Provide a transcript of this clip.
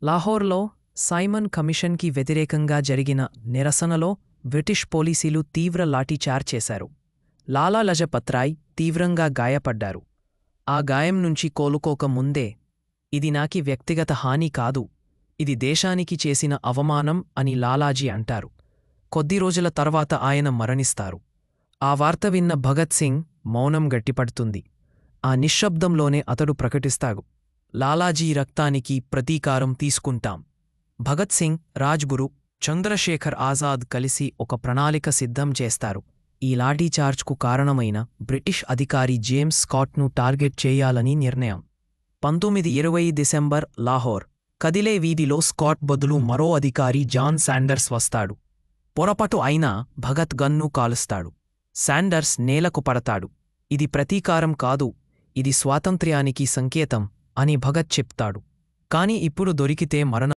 లాహోర్లో Simon కమిషన్కి వ్యతిరేకంగా జరిగిన నిరసనలో బ్రిటిష్ పోలీసులు తీవ్ర లాఠీచార్జ్ చేశారు. లాలా లజపత్ రాయ్ తీవ్రంగా గాయపడ్డారు. ఆ గాయం నుంచి కోలుకోక ముందే, ఇది నాకి వ్యక్తిగత హాని కాదు, ఇది దేశానికి చేసిన అవమానం అని లాలాజీ అంటారు. కొద్ది రోజుల తర్వాత ఆయన మరణిస్తారు. ఆ వార్త విన్న భగత్ సింగ్ మౌనం గట్టిపడుతుంది. ఆ నిశ్శబ్దంలోనే అతడు ప్రకటిస్తాడు, లాలాజీ రక్తానికి ప్రతీకారం తీసుకుంటాం. భగత్ సింగ్, రాజ్గురు, చంద్రశేఖర్ ఆజాద్ కలిసి ఒక ప్రణాళిక సిద్ధం చేస్తారు. ఈ లాఠీచార్జ్కు కారణమైన బ్రిటిష్ అధికారి జేమ్స్ స్కాట్ను టార్గెట్ చేయాలని నిర్ణయం. 1920 డిసెంబర్ లాహోర్ కదిలే వీధిలో స్కాట్ బదులు మరో అధికారి జాన్ శాండర్స్ వస్తాడు. పొరపాటు అయినా భగత్ గన్ను కాలుస్తాడు. శాండర్స్ నేలకు పడతాడు. ఇది ప్రతీకారం కాదు, ఇది స్వాతంత్ర్యానికి సంకేతం అని భగత్ చెప్తాడు. కాని ఇప్పుడు దొరికితే మరణం.